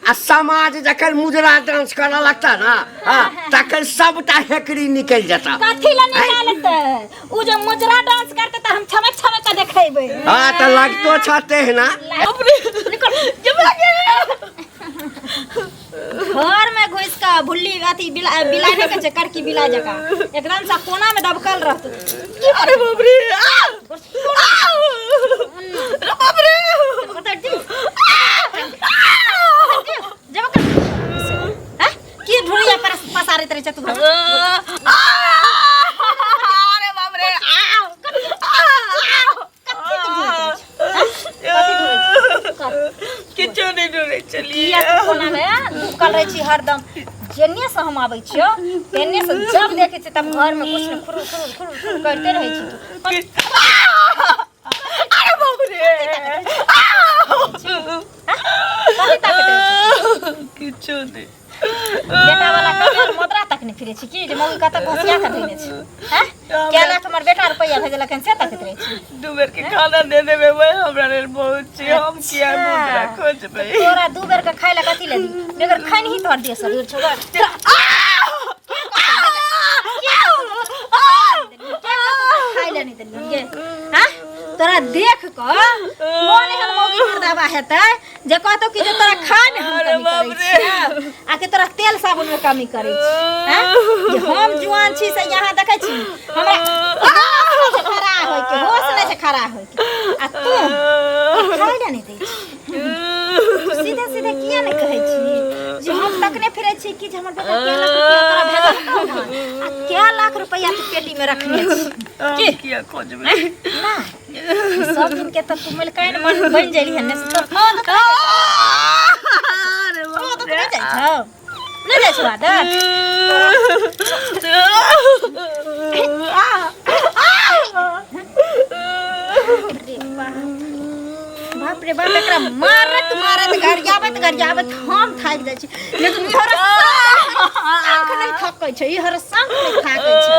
आ समाज जखन मुजरा डांस करऽ लगता ना तखन सबटा हेकड़ी निकल जाता। कथी ला निकालते उ जे मुजरा डांस करते त हम छमक छमक के देखेबै। हां त लगतो छते है ना। निकल जबरा के घर में घुस का भुल्ली अथी बिलाने के चक्कर की बिला जका एकदम सा कोना में दबकल रहत। अरे बाप रे बाप रे की ढोलिया पर पसारत रहे तू। अरे बाप रे किछो नहीं डरे चलिए कोना में दुबकल रहे छी हरदम। जेने से हम आबै छियो तेने से जब देखे छी तब घर में कुछ न खुरु खुरु खुरु खुरु करते रहे छी। अरे बाप रे किछो नहीं बेटा वाला कबर मुद्रा तक नहीं फिरे छी की जे मौगी कत घसिया के धइने छी। हैं क्या लाख हमर बेटा रुपया भेजलकन से तकत रहे छी। दू बेर के खाना दे देबे वही हमरा लेल बहुत छी। हम किया मुद्रा खोजबै तोरा दू बेर के खाइला कथि ले दी बेगर खाइ नहीं तोर दे शरीर छोड़ा खाइला नहीं देलिए। हैं तोरा देख क कोन हम मौगी मर्दावा हेतै जे कहतो कि जे तोरा खाय में हम कमी करै छी आ के तोरा तेल साबुन में कमी करै छी। हैं जे हम जुआन छी से यहां देखै छी हमरा खड़ा होय के होश नै से खड़ा होय के आ तू खाइला नहीं दै छी। सीधे सीधे किया नहीं कहै छी जे हम तकने फिरै छी कि जे हमर बेटा के लाख रुपया तोरा भेजल आ क्या लाख रुपया तू पेटी में रखने छी की किया खोजबै ना सब दिन के त तू मलकाइन बन जाइली हने से तो अरे बाप रे नहीं जाय छ आदत बाप रे बाप एकरा मारत गरियाबत हम थाक जाय छी लेकिन इहर आंख नहीं थकै छै इहर संग नहीं थाकै छै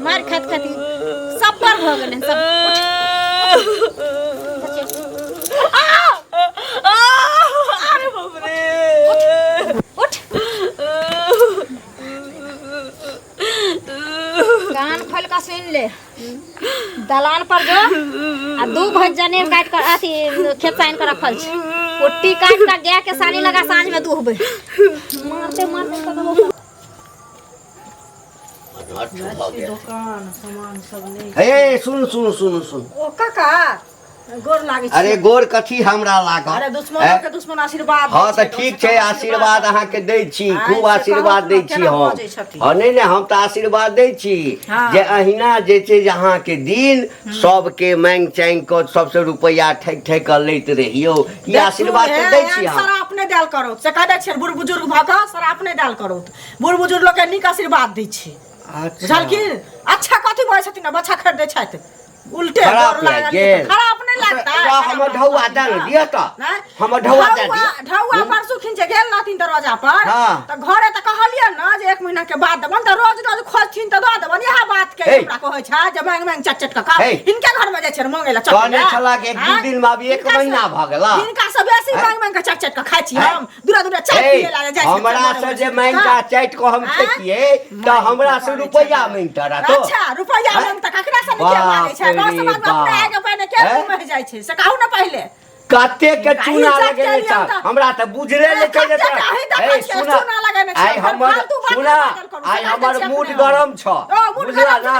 मार खात खाती सब पर भ गेलै सब अरे बाप रे उठ कान खोल का सुन ले दलान पर जो आ दू भज जने काट कर अथी खेत साइन कर रखल छ कुट्टी काट का गाय के सानी लगा सांझ में दूहबे मारते मारते कदम दुकान सामान सब नहीं। हे सुन सुन सुन सुन ओ काका गोर लागे अरे गोर कथी हमरा लागल। अरे दुश्मनों के दुश्मन आशीर्वाद। हां त ठीक छै आशीर्वाद अहाँ के दै छी खूब आशीर्वाद दै छी हम। हां नहीं नहीं हम त आशीर्वाद दै छी जे अहिना जे छै अहाँ के दिन सब के मांग चांग क सबसे रुपया ठक ठक क लैत रहियो ई आशीर्वाद त दै छी हम। सर अपने डाल करो से कहै छै बूढ़ बुजुर्ग भागा सर अपने डाल करो बूढ़ बुजुर्ग लोग के निक आशीर्वाद दै छी। बुझल की अच्छा कथि बोलै छथिन बच्चा खरीदै छथि उल्टे खराब नहीं लगता हमर ढौआ दन दिया त हमर ढौआ दन ढौआ परसु खिंचे गेल नथिन दरवाजा पर त घरे त कहलिए न जे 1 महीना के बाद देबन त रोज रोज खोजथिन त द देबन यह बात के हमरा कहै छ जे मांग मांग चट चट का इनके घर में जाय छै मांगे ला चट कहने छला के 1 दिन में अब 1 महीना भ गेला इनका सब बेसी मांग मांग के चट चट का खाइ छी हम दूरा दूरा चाय पिए ला जाय छै हमरा से जे मांग का चाट को हम खेतिए त हमरा से रुपया मांगता रह तो अच्छा रुपया मांग त ककरा से निके मांगे छै गांव समाज में अपने आगे पहले के घूमे जाय छै से कहू ना पहले कते के चूना लगेले छ हमरा त बुझले नै छै जे ए सुना आई हमर मूड गरम छ बुझला ना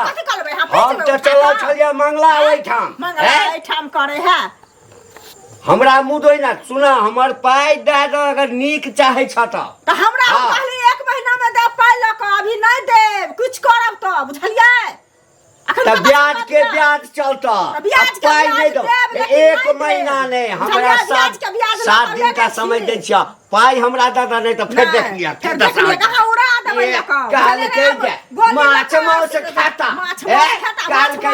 हम त चलल छलिए मंगला ओइ ठाम करे है हमरा मूड होय ना सुना हमर पाई दे दो अगर नीक चाहे छ त हमरा पहले 1 महीना में दे पाई ल के अभी नहीं देब कुछ करब त बुझलिए त ब्याज के ब्याज चलता पाई नहीं दो 1 महीना नहीं हमरा 7 दिन का समय दे छिया पाई हमरा दादा नहीं तो फिर देख लिया कहां उड़ा देबै लका काल के माछ मांस खाता काल के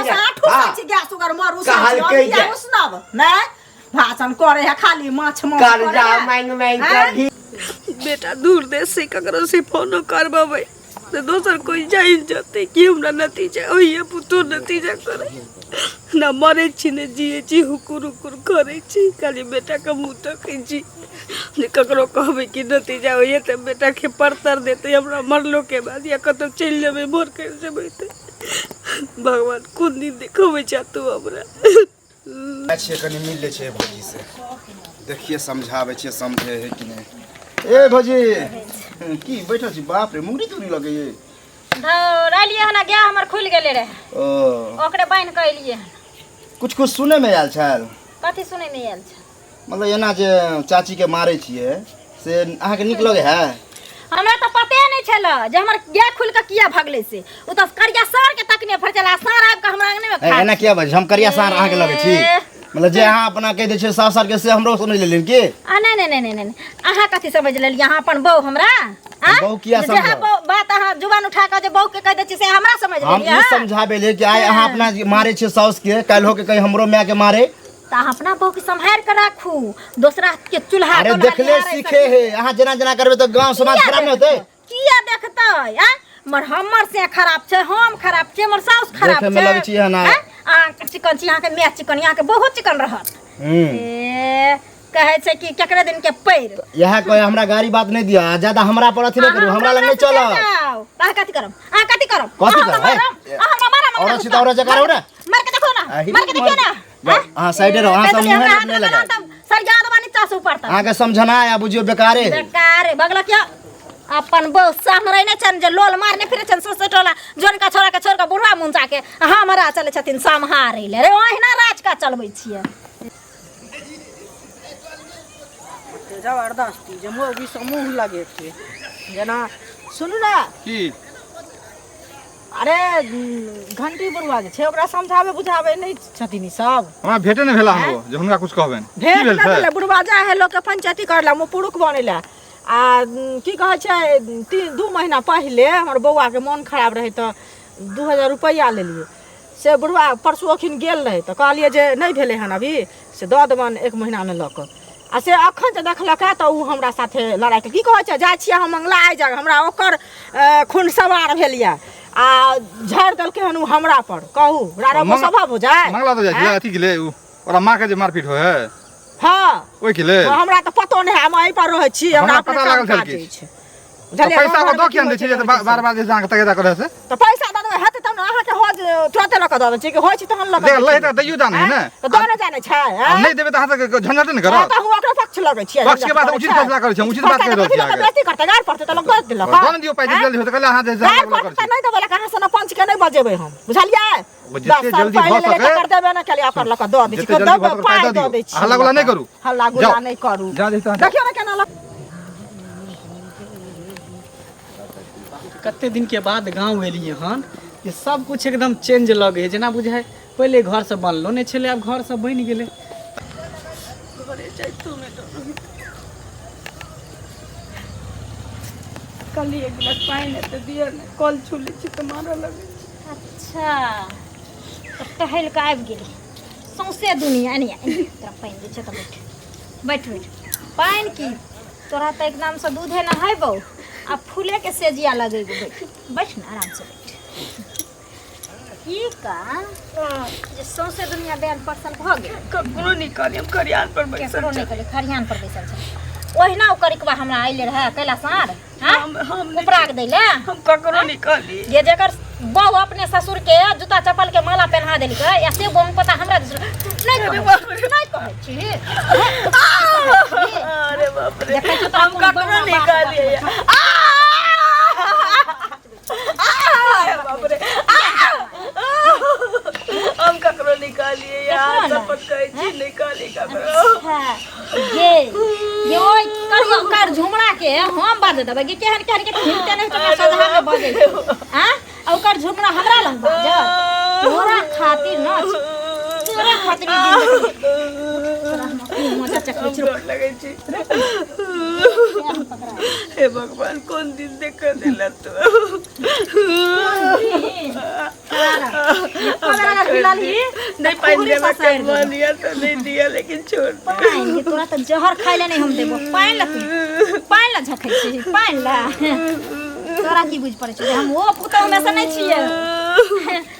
गैस सुगर मारू काल के सुनाब नहीं भाषण करे है खाली माछ मांस कर जा मांग मांग कर बेटा दूर देश से ककरो से फोन करबे से दोसर कोई जाइन जाते कि हमरा नतीजा ओहिए पुतो नतीजा करे ना मरे छी ने जिए छी हुकुर हुकुर करे छी खाली बेटा के मुंह तकै छी जे ककरो कहबै कि नतीजा ओहिए त बेटा के परतर देते हमरा मरलो के बाद या कतौ चलि लेबै मोर कर जेबै त भगवान कोन दिन देखबै छ तू हमरा अच्छे कनी मिल ले छे भौजी से देखिए समझावे छे समझे है कि नहीं। ए भौजी की बैठल छी बाप रे मुंगरी तुरी लगे ये धरलिए हना गया हमर खुल गेले रे ओ ओकरे बाइन के एलिए कुछ कुछ सुने में आयल छल कथि सुनै में आयल छ मतलब एना जे चाची के मारे छिए से अहाँ के निक लगे है हमरा तो पते नहीं छल जे हमर गया खुल के किया भगले से उ तो करिया सार के तकने फर चला सार आब के हमरा अंगने में खा एना किया बज हम करिया सार अहाँ के लगे छी मतलब जे अहाँ अपना कह दे छे साफ सार के से हमरो सुनै लेलिन की नहीं अहाँ कथि समझ लेल यहाँ अपन बहू हमरा बहू किया समझ बात अहाँ जुबान उठा के जे बहू के कह दे छी से हमरा समझ हम लेलिए ई समझाबे ले कि आइ अहाँ अपना मारे छे साउस के काल हो के कहीं हमरो माय के मारे त अपना बहू के संभाल के राखू दूसरा के चूल्हा अरे देखले सीखे है अहाँ जना जना करबे तो गांव समाज खराब न होते किया देखतै मर हमर से खराब छे हम खराब छे हमर साउस खराब छे देखे में लगे छी ना आ चिकन छी यहाँ के मैच चिकन यहाँ के बहुत चिकन रहत ए कहे छे कि केकरे दिन के पैर यह कोई हमरा गाड़ी बात नहीं दिया ज्यादा हमरा पर अथी नहीं करू हमरा लग नहीं चलो आ कथि करम कथी करब और सीधा और जगह रहो ना मार के देखो ना मार के देखिए ना हां साइड रहो हां सब मुंह नहीं लगा सर याद बानी चासू पड़ता हां के समझना या बुझियो बेकारे बगला क्या अपन बो सामरै नै छन जे लोल मारने फिरे छन सोसटोला जोन का छोरा के छोर का बुढ़वा मुंजा के हमरा चले छथिन समहारै ले रे ओहिना राज का चलबै छियै जबरदस्ती जे मोगी समूह लगे थे जना सुनू ना की अरे घंटी बुढ़वा जे छै ओकरा समझावे बुझावे नहीं छथिन सब हमरा भेटे नहीं भेला हमरो जे हुनका कुछ कहबेन भेट ना भेले बुढ़वा जा है लोग के पंचायती करला मु पुरुख बनेला आ की कहे छै 2 महीना पहले हमर बौआ के मन खराब रहे त 2000 रुपया लेलिए से बुढ़वा परसू अखिन गेल रहे त कहलिए जे नहीं भेले हन अभी से द देबन 1 महीना में लक आ से अखन जे देखलक त उ हमरा साथे लड़ाई के की कहे छै जाय छियै हम मंगला आइ जा हमरा ओकर खून सवार भेलिया आ झाड़ देलके हन उ हमरा पर कहू रारा को स्वभाव हो जाए मंगला तो जाय अथी के ले ओरा मां के जे मारपीट होय है हां ओइ के ले हमरा त पतो नहीं हम एहि पर रहै छी हमरा पता लागल छल की पैसा को दो किया दे छी जे बार बार जे जांग तकेदा करे से तो पैसा द देबै हाथ त अहाँ के होज तुरंत लक द छै कि होय छी तहन लक दे ले त दैयो दान है ना तो दोने जाने छै नहीं देबे त हाथ के झंझट नहीं करो त हम ओकरा पक्ष लगै छी पक्ष के बाद उचित फैसला करे छै उचित बात कह रहल छी आगे गलती करते गाड़ पड़ते त लोग गलत दिलक दोन दियो पैसा जल्दी हो त कहले हाथ जा गाड़ पड़ते नहीं देबे कहां से न पंच के नहीं बजेबै हम बुझलिए जितने जल्दी हो सके कर देबे ना केलिया कर लक द दै छी द पाई द दै छी हल्ला गुला नहीं करू हल्ला गुला नहीं करू जा देखियो देखियो ना केना लक कते दिन के बाद गांव एलिए हन ये सब कुछ एकदम चेंज लगे जना बुझाय पहले घर से बनलो नहीं छले अब घर से बन गेले घरे जाइतो में कल एक गिलास पानी तो दिया ने कल छुली छी त मारा लगे अच्छा तो टहल के आबि गेली सौंसे दुनिया नहीं तोरा पानि दै छै त बैठ पानि की तोरा त एकदम से दूधे न है बहू आ फूले के सेजिया लगे बैठ ना आराम से बैठ ई का जे सौंसे दुनिया बैल परसल भ गेल ककरो नहीं करी हम खरियान पर बैसल केकरो नहीं करे खरियान पर बैसल छै ओहिना ओ करिकबा हमरा आइले रहे कैला सार हम उपराग दैले हम ककरो नहीं करी ये जेकर बहू अपने ससुर के जूता चप्पल के माला पहना देली के या से बहू पता हमरा नहीं कहै छी अरे बाप रे हम ककरो नहीं करी बाप रे हम ककरो निकालिए यार सब कहे छी निकाली ककरो ये ओइ कर झुमरा के हम बाज देबै कि केहन केहन के खिलते नहीं तो सधा में बजे हां ओकर झुमरा हमरा लग बाज तोरा खातिर न तोरा खातिर तोरा मजा चक्कर चुप लगे छी हे भगवान कौन दिन देख दिला तू नहीं पानी में दिया तो नहीं दिया लेकिन छोड़ पानी तोरा तो जहर खाइले नहीं हम देबो पानी ला झखै छी पानी ला तोरा की बुझ पड़े छै हम वो पुतौ में से नहीं छियै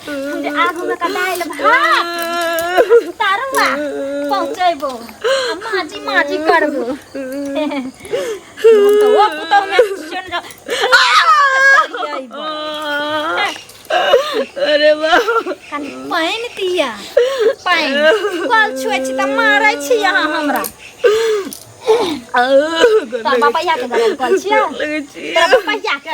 हम जे आगू में कटाइल भात तारवा पहुंचैबो माजी करबो हम तो वो पुतौ में सुन जा अरे वाह कनी पाइन दिया पाइन कल छुए छी त मारै छी यहाँ हमरा तो पापा के गरम कल छिया तेरा पापा के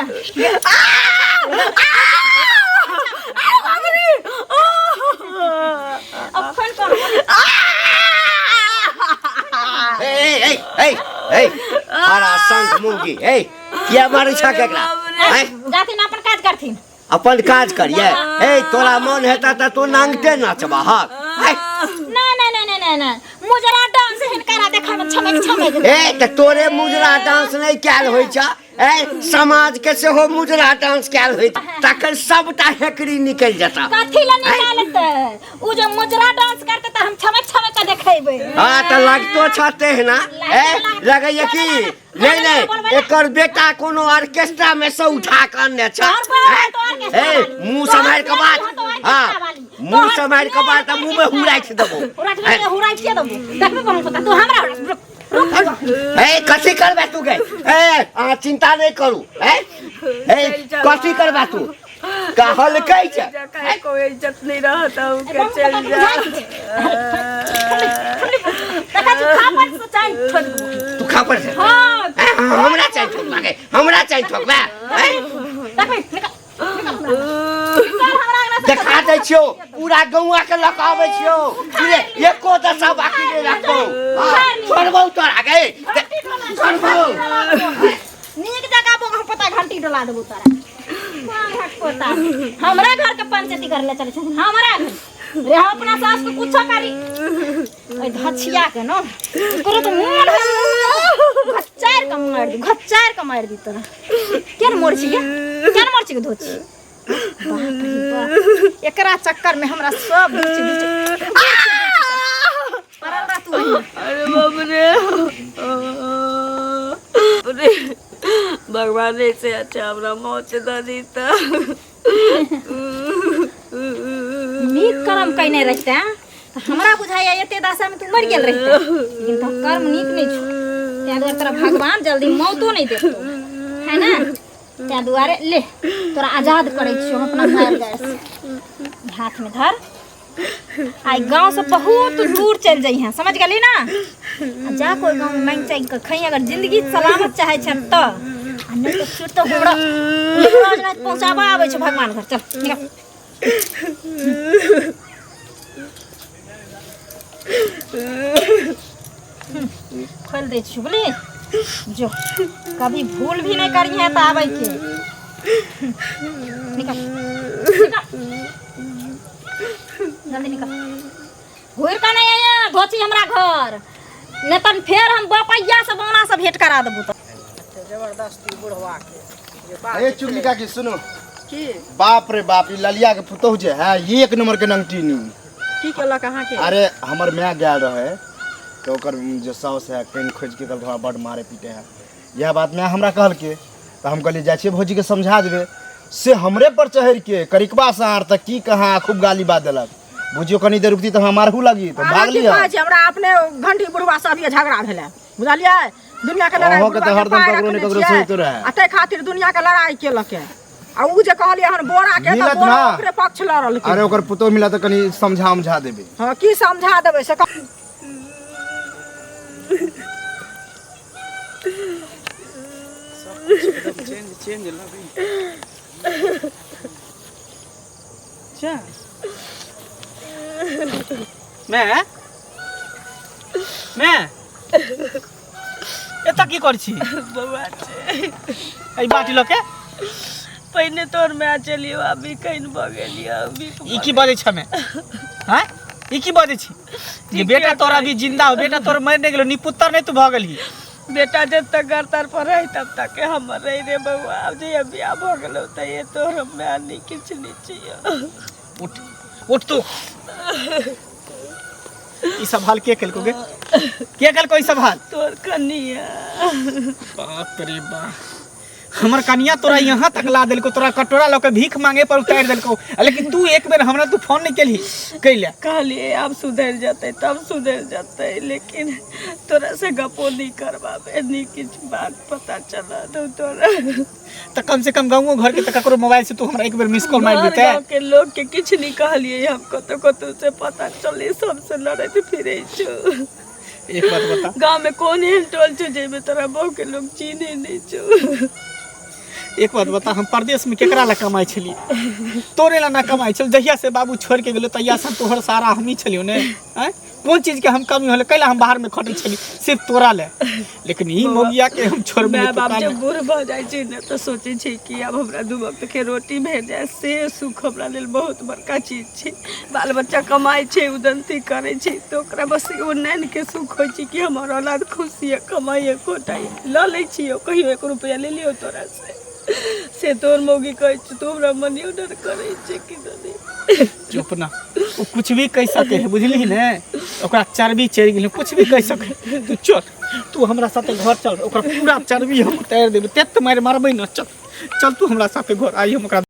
अब फोन कर हरा संत मुंगी किया मारै छ केकरा जाथिन अपन काज करथिन अपन काज करिए तोरा मन हेता त तू नांगते नाचबा नहीं मुजरा डांस हिनकरा देखै में छमेक त तोरे मुजरा डांस नहीं कैल होय छ समाज के सेहो मुजरा डांस कैल होय तकर सबटा हेकरी निकल जता कथि ला निकालते उ जे मुजरा डांस करते त हम छमेक के देखैबे हां त लागतो छते है ना लगैय कि नहीं एकर बेटा कोनो ऑर्केस्ट्रा में से उठा के आने छ मुंह संभाल के बात हां मुंह संभाल के बात त मुंह में हुराइ छ देबो हुराइ के देबो देखबे कोन पता तू हमरा कथी करबे तू गए आ चिंता नहीं करू कथी करबे तू कहल कह छ कोई इज्जत नहीं रहता हूं के चल जा तू खा पर से हमरा चाहि ठोक लागे हमरा चाहि ठोकबे देखा दे छियो पूरा गौवा के लकावे छियो एको दशा बाकी नहीं रखो छोड़बो तोरा गए छोड़बो नीक जगह बो हम पता घंटी डला देबो तोरा पता हमरा घर के पंचायती कर ले चले छथिन हमरा घर रे हम अपना सास को कुछ करी ओइ धछिया के न करो तो मोर घच्चार का मार दी तोरा केन मोर छी के धोची बाप रे बाप एकरा चक्कर में हमरा सब अरे बाप रे अरे भगवान से अच्छा हमरा मौत दे दीता नीक कर्म कइने रहते तो हमरा बुझाइया एते दशा में तू मर गेल रहते लेकिन तो कर्म नीक नहीं छु त्या दुआरे तोरा भगवान जल्दी मौतो नहीं देतो है ना त्या दुआरे ले तोरा आजाद करे छियो अपना मार गैस हाथ में धर आई गांव से बहुत दूर चल जाई है समझ गेली ना जा कोई गांव में मांग चाहिए खई अगर जिंदगी सलामत चाहे छ त अन्य तो फिर तो हमरा रोज रात पहुंचाबा आबै छ भगवान घर चल निकल खोल दे छुबली जो कभी भूल भी नहीं करी है तो आवे के निकल जल्दी निकल घुर का नहीं आया धोची हमरा घर न तन फेर हम बापैया से बोना से भेंट करा देबू तो जबरदस्ती बुढ़वा के ए चुगली का की सुनो की बाप रे बाप ई ललिया के पुतोह जे है एक नंबर के नंगटी नी की केला कहां के अरे हमर मैं गेल रहे तो ओकर जो साउस है कहीं खोज के घर बड़ मारे पीटे है यह बात मैं हमरा कहल के तो हम कहली जाय छी भौजी के समझा देबे से हमरे पर चढ़ के करिकबा सार तक की कहां खूब गाली बात देलक बुझियो कनी देर रुकती तो हमारहू लगी तो भाग लिया हमरा अपने घंटी बुढ़वा से अभी झगड़ा भेले बुझलिए दुनिया के लड़ाई हो के तो हरदम ककरो ने ककरो सही तो रहे अते खातिर दुनिया के लड़ाई केलक आ उ जे कहलिए हन बोरा के तो बोरा ओकरे पक्ष लड़ल के अरे ओकर पुतो मिला तो कनी समझा देबे हां की समझा देबे से चेंज लगी अच्छा मैं एता की कर छी बाबा छे ए बाटी ल के पहिने तोर में चलियो अभी कहीं भ गेलियो अभी ई की बाजे छ मैं हां ई की बाजे छी ये बेटा तोरा अभी जिंदा हो बेटा तोर मर नहीं गेलो नी पुत्र नहीं तू भ गेली बेटा जब तक घर तर पर रही तब तक के हम रही रे बउआ अब जे बियाह भ गेलो त ये तोर में आनी किछ नहीं चाहिए उठ तू ई सब हाल के कल कोगे के कल कोई सब हाल तोर कनिया बाप रे बाप हमर कनिया तोरा यहाँ तक ला देलको, तोरा कटोरा लऽ के भीख मांगे पर उतार देलको, लेकिन तू एक बेर हमरा तू फोन नहीं केली कैले। कहलिए अब सुधर जाते तब सुधर जाते, लेकिन तोरा से गपो नहीं करवाबे, नहीं किछ बात पता चला तो तोरा तो कम से कम गाँव घर के ककरो मोबाइल से तू हमरा एक बेर मिस कॉल मार देते। गाँव के लोग के किछ नहीं कहलिए, हम कतो से पता चले सबसे लड़त फिरे छो। एक बात बता, गाँव में कौन एहन टोल छो जेमे तोरा बहु के लोग चीने नहीं छो। एक बात बता, हम परदेश में केकरा ला कमाई छलिए? तोरे ला ना कमाई छल। जहिया से बाबू छोड़ के गेलो तहिया से तोहर सारा हम ही छलियो ने। कौन चीज के हम कमी होले? कैला हम बाहर में खटै छली सिर्फ तोरा ले, लेकिन ई मोगिया के हम छोड़बे मैं बाप जब बूढ़ भ जाय छी ने तो सोचे छी कि अब हमरा दू वक्त के रोटी भेट जाए, से सुख हमरा लेल बहुत बड़का चीज छै। बाल बच्चा कमाई छै, उदंती करे छै, तो ओकरा बस एगो नैन के सुख होय छै कि हमर औलाद खुशी है, कमाई कोटाई ल लै छियो, कहियो 1 रुपया ले लियो तोरा से तोर मौगी कहै छै तू हमरा मनी ऑर्डर करे छै कि नहीं। चुप ना, वो कुछ भी कह सके है, बुझली ने? ओकरा चर्बी चढ़ि गेल, कुछ भी कह सके। तू चल, तू हमरा साथे घर चल, ओकरा पूरा चर्बी हम उतार देबे, तेत मार मारबै न। चल चल तू हमरा साथे घर आई, हम ओकरा